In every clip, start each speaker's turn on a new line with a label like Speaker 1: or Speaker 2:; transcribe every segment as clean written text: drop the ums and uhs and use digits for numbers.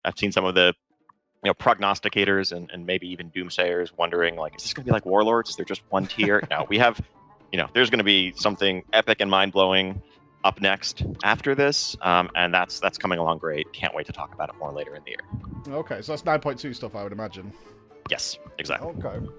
Speaker 1: I've seen some of the prognosticators and maybe even doomsayers wondering, like, is this going to be like Warlords? Is there just one tier? No, we have, there's going to be something epic and mind blowing up next after this, and that's coming along great. Can't wait to talk about it more later in the year.
Speaker 2: Okay, so that's 9.2 stuff, I would imagine.
Speaker 1: Yes, exactly.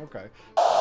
Speaker 2: Okay.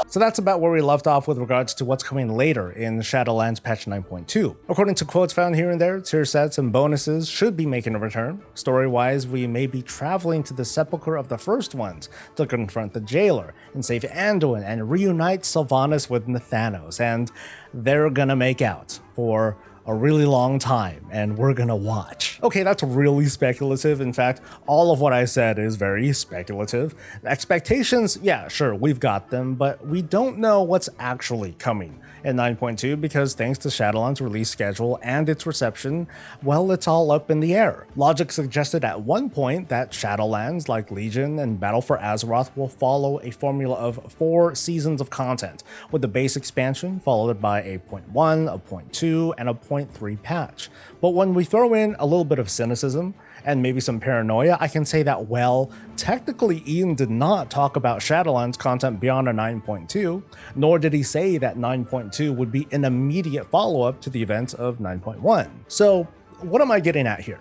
Speaker 3: So that's about where we left off with regards to what's coming later in Shadowlands patch 9.2. According to quotes found here and there, tier sets and bonuses should be making a return. Story-wise, we may be traveling to the sepulcher of the first ones to confront the jailer and save Anduin and reunite Sylvanas with Nathanos, and they're gonna make out for a really long time, and we're gonna watch. Okay, that's really speculative. In fact, all of what I said is very speculative. Expectations, yeah, sure, we've got them, but we don't know what's actually coming in 9.2 because thanks to Shadowlands' release schedule and its reception, well, it's all up in the air. Logic suggested at one point that Shadowlands, like Legion and Battle for Azeroth, will follow a formula of 4 seasons of content, with the base expansion followed by a 0.1, a 0.2, and a 0.3 patch. But when we throw in a little bit of cynicism and maybe some paranoia, I can say that, well, technically Ian did not talk about Shadowlands content beyond a 9.2, nor did he say that 9.2 would be an immediate follow-up to the events of 9.1. So what am I getting at here?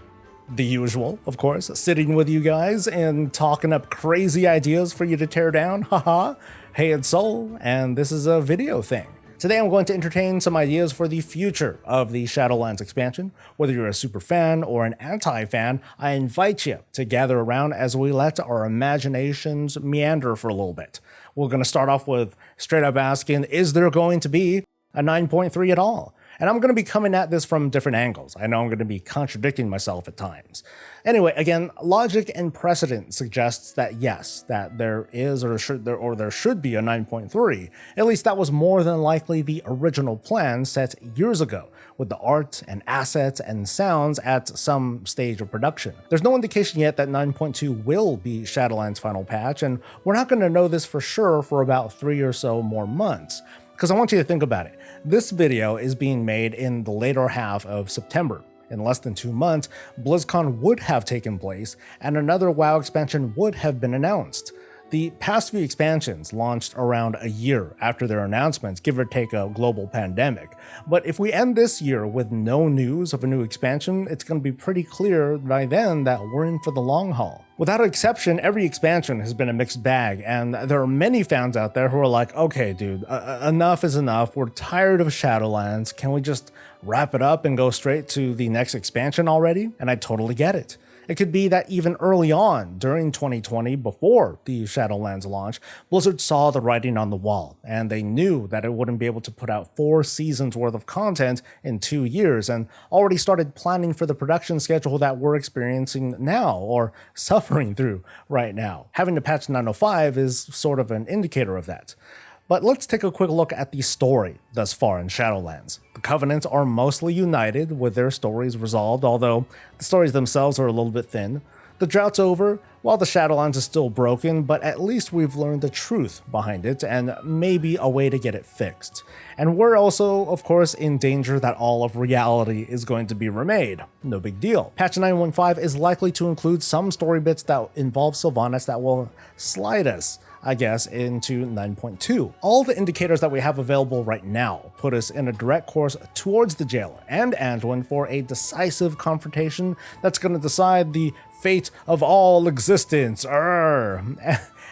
Speaker 3: The usual, of course, sitting with you guys and talking up crazy ideas for you to tear down, haha. Hey, it's Soul, and this is a video thing. Today I'm going to entertain some ideas for the future of the Shadowlands expansion. Whether you're a super fan or an anti-fan, I invite you to gather around as we let our imaginations meander for a little bit. We're going to start off with straight up asking, is there going to be a 9.3 at all? And I'm going to be coming at this from different angles. I know I'm going to be contradicting myself at times. Anyway, again, logic and precedent suggests that yes, that there is or there should be a 9.3. At least that was more than likely the original plan set years ago, with the art and assets and sounds at some stage of production. There's no indication yet that 9.2 will be Shadowlands' final patch, and we're not going to know this for sure for about 3 or so more months. Because I want you to think about it. This video is being made in the later half of September. In less than 2 months, BlizzCon would have taken place, and another WoW expansion would have been announced. The past few expansions launched around a year after their announcements, give or take a global pandemic. But if we end this year with no news of a new expansion, it's going to be pretty clear by then that we're in for the long haul. Without exception, every expansion has been a mixed bag, and there are many fans out there who are like, okay, dude, enough is enough. We're tired of Shadowlands. Can we just wrap it up and go straight to the next expansion already? And I totally get it. It could be that even early on, during 2020, before the Shadowlands launch, Blizzard saw the writing on the wall, and they knew that it wouldn't be able to put out 4 seasons worth of content in 2 years, and already started planning for the production schedule that we're experiencing now, or suffering through right now. Having to patch 905 is sort of an indicator of that. But let's take a quick look at the story thus far in Shadowlands. The Covenants are mostly united, with their stories resolved, although the stories themselves are a little bit thin. The drought's over, while the Shadowlands is still broken, but at least we've learned the truth behind it, and maybe a way to get it fixed. And we're also, of course, in danger that all of reality is going to be remade. No big deal. Patch 915 is likely to include some story bits that involve Sylvanas that will slide us, I guess, into 9.2. All the indicators that we have available right now put us in a direct course towards the jailer and Anduin for a decisive confrontation that's going to decide the fate of all existence. And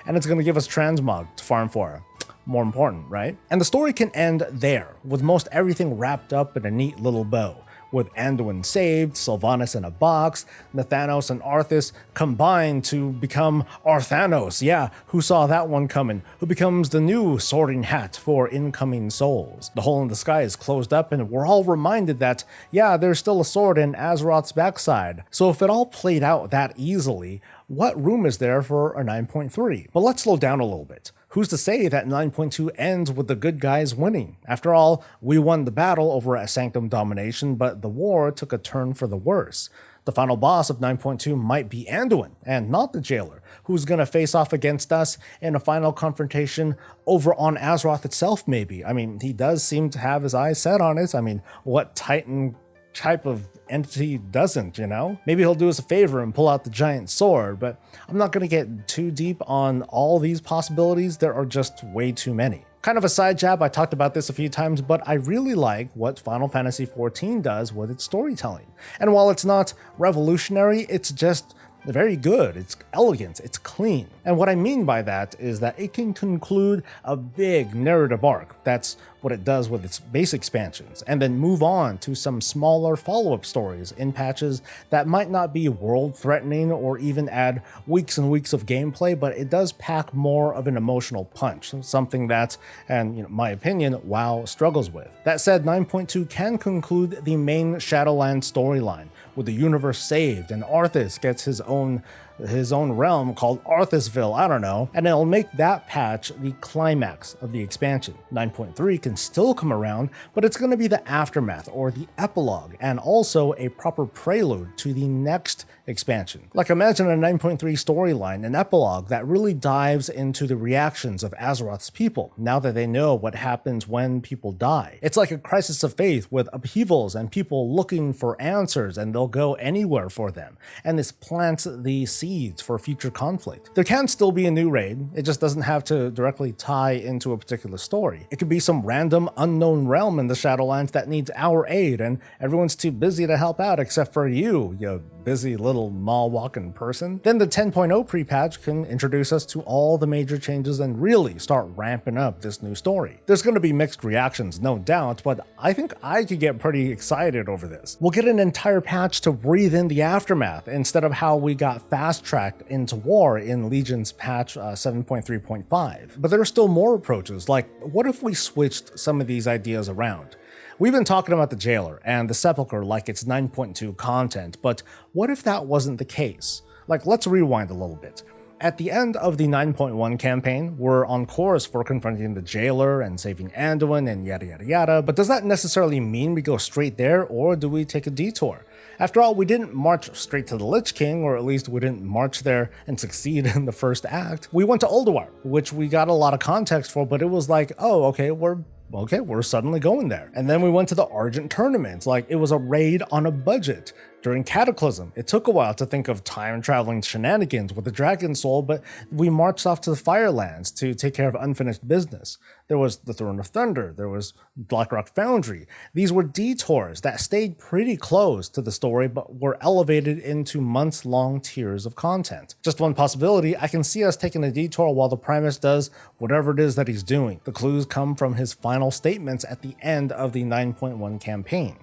Speaker 3: it's going to give us transmog to farm for. More important, right? And the story can end there, with most everything wrapped up in a neat little bow. With Anduin saved, Sylvanas in a box, Nathanos and Arthas combined to become Arthanos. Yeah, who saw that one coming? Who becomes the new sorting hat for incoming souls. The hole in the sky is closed up, and we're all reminded that, yeah, there's still a sword in Azeroth's backside. So if it all played out that easily, what room is there for a 9.3? But let's slow down a little bit. Who's to say that 9.2 ends with the good guys winning? After all, we won the battle over at Sanctum Domination, but the war took a turn for the worse. The final boss of 9.2 might be Anduin, and not the jailer, who's gonna face off against us in a final confrontation over on Azeroth itself, maybe. I mean, he does seem to have his eyes set on it. I mean, what Titan type of entity doesn't, you know? Maybe he'll do us a favor and pull out the giant sword, but I'm not going to get too deep on all these possibilities. There are just way too many. Kind of a side jab, I talked about this a few times, but I really like what Final Fantasy XIV does with its storytelling. And while it's not revolutionary, it's just very good, it's elegant, it's clean. And what I mean by that is that it can conclude a big narrative arc. That's what it does with its base expansions, and then move on to some smaller follow-up stories in patches that might not be world-threatening or even add weeks and weeks of gameplay, but it does pack more of an emotional punch, something that, and in my opinion, WoW struggles with. That said, 9.2 can conclude the main Shadowlands storyline, with the universe saved and Arthas gets his own realm called Arthasville, I don't know, and it'll make that patch the climax of the expansion. 9.3 can still come around, but it's going to be the aftermath or the epilogue, and also a proper prelude to the next expansion. Like, imagine a 9.3 storyline, an epilogue that really dives into the reactions of Azeroth's people now that they know what happens when people die. It's like a crisis of faith with upheavals and people looking for answers, and they'll go anywhere for them, and this plants the seeds for future conflict. There can still be a new raid, it just doesn't have to directly tie into a particular story. It could be some random unknown realm in the Shadowlands that needs our aid, and everyone's too busy to help out except for you busy little mall-walking person. Then the 10.0 pre-patch can introduce us to all the major changes and really start ramping up this new story. There's going to be mixed reactions, no doubt, but I think I could get pretty excited over this. We'll get an entire patch to breathe in the aftermath instead of how we got fast-tracked into war in Legion's patch 7.3.5. But there are still more approaches, like what if we switched some of these ideas around? We've been talking about the Jailer and the Sepulchre like it's 9.2 content, but what if that wasn't the case? Like, let's rewind a little bit. At the end of the 9.1 campaign, we're on course for confronting the Jailer and saving Anduin and yada yada yada, but does that necessarily mean we go straight there, or do we take a detour? After all, we didn't march straight to the Lich King, or at least we didn't march there and succeed in the first act. We went to Ulduar, which we got a lot of context for, but it was like, oh, okay, we're suddenly going there. And then we went to the Argent tournament, like it was a raid on a budget. During Cataclysm, it took a while to think of time-traveling shenanigans with the Dragon Soul, but we marched off to the Firelands to take care of unfinished business. There was the Throne of Thunder, there was Blackrock Foundry. These were detours that stayed pretty close to the story, but were elevated into months-long tiers of content. Just one possibility, I can see us taking a detour while the Primus does whatever it is that he's doing. The clues come from his final statements at the end of the 9.1 campaign.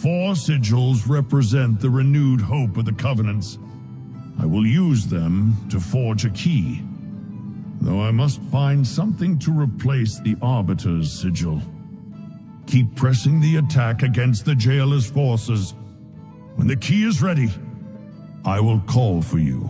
Speaker 4: 4 sigils represent the renewed hope of the Covenants. I will use them to forge a key, though I must find something to replace the Arbiter's sigil. Keep pressing the attack against the Jailer's forces. When the key is ready, I will call for you.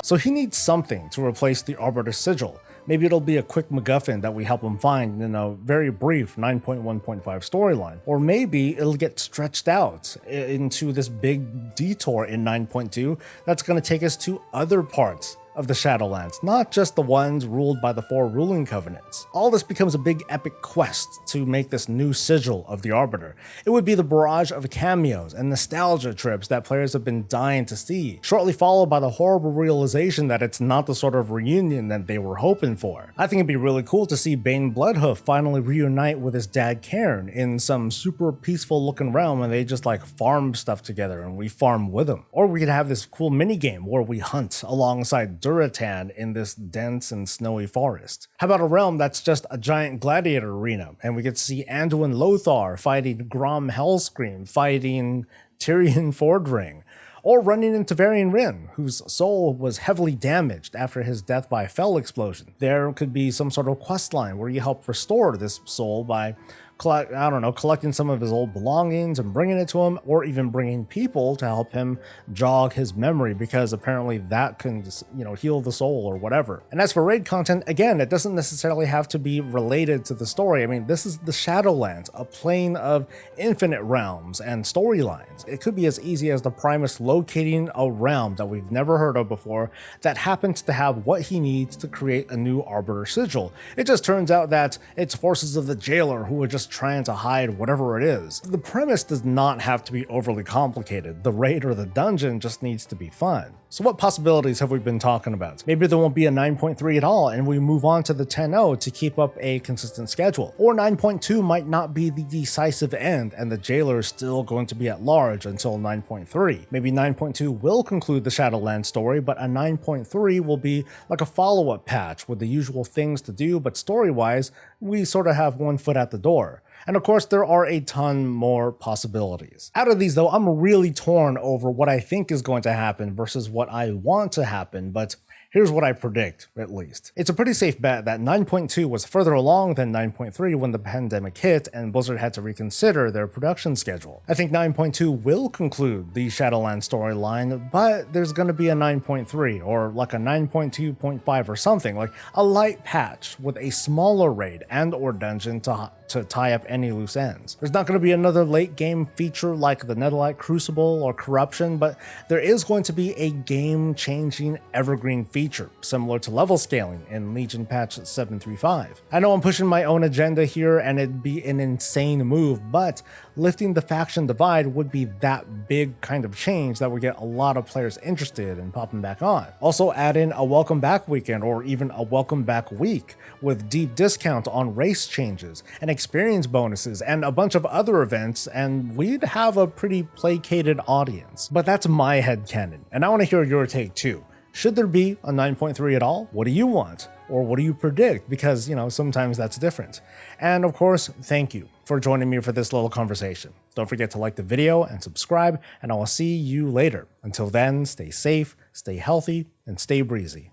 Speaker 3: So he needs something to replace the Arbiter's sigil. Maybe it'll be a quick MacGuffin that we help him find in a very brief 9.1.5 storyline. Or maybe it'll get stretched out into this big detour in 9.2 that's going to take us to other parts of the Shadowlands, not just the ones ruled by the 4 ruling covenants. All this becomes a big epic quest to make this new sigil of the Arbiter. It would be the barrage of cameos and nostalgia trips that players have been dying to see, shortly followed by the horrible realization that it's not the sort of reunion that they were hoping for. I think it'd be really cool to see Bane Bloodhoof finally reunite with his dad Cairn in some super peaceful looking realm and they just like farm stuff together and we farm with them. Or we could have this cool minigame where we hunt alongside Duratan in this dense and snowy forest. How about a realm that's just a giant gladiator arena, and we get to see Anduin Lothar fighting Grom Hellscream, fighting Tyrion Fordring, or running into Varian Wrynn, whose soul was heavily damaged after his death by a fell explosion. There could be some sort of quest line where you help restore this soul by collecting some of his old belongings and bringing it to him, or even bringing people to help him jog his memory, because apparently that can, heal the soul or whatever. And as for raid content, again, it doesn't necessarily have to be related to the story. I mean, this is the Shadowlands, a plane of infinite realms and storylines. It could be as easy as the Primus locating a realm that we've never heard of before that happens to have what he needs to create a new Arbiter sigil. It just turns out that it's forces of the Jailer who are just trying to hide whatever it is. The premise does not have to be overly complicated. The raid or the dungeon just needs to be fun. So what possibilities have we been talking about? Maybe there won't be a 9.3 at all and we move on to the 10.0 to keep up a consistent schedule. Or 9.2 might not be the decisive end and the jailer is still going to be at large until 9.3. Maybe 9.2 will conclude the Shadowlands story, but a 9.3 will be like a follow-up patch with the usual things to do, but story-wise, we sort of have one foot at the door. And of course, there are a ton more possibilities. Out of these though, I'm really torn over what I think is going to happen versus what I want to happen, but here's what I predict, at least. It's a pretty safe bet that 9.2 was further along than 9.3 when the pandemic hit and Blizzard had to reconsider their production schedule. I think 9.2 will conclude the Shadowlands storyline, but there's gonna be a 9.3 or like a 9.2.5 or something, like a light patch with a smaller raid and or dungeon to tie up any loose ends. There's not going to be another late game feature like the Netherlight Crucible or Corruption, but there is going to be a game-changing evergreen feature, similar to level scaling in Legion patch 735. I know I'm pushing my own agenda here and it'd be an insane move, but lifting the faction divide would be that big kind of change that would get a lot of players interested in popping back on. Also add in a welcome back weekend or even a welcome back week with deep discount on race changes and experience bonuses and a bunch of other events, and we'd have a pretty placated audience. But that's my headcanon, and I want to hear your take too. Should there be a 9.3 at all? What do you want? Or what do you predict? Because, you know, sometimes that's different. And of course, thank you for joining me for this little conversation. Don't forget to like the video and subscribe, and I will see you later. Until then, stay safe, stay healthy, and stay breezy.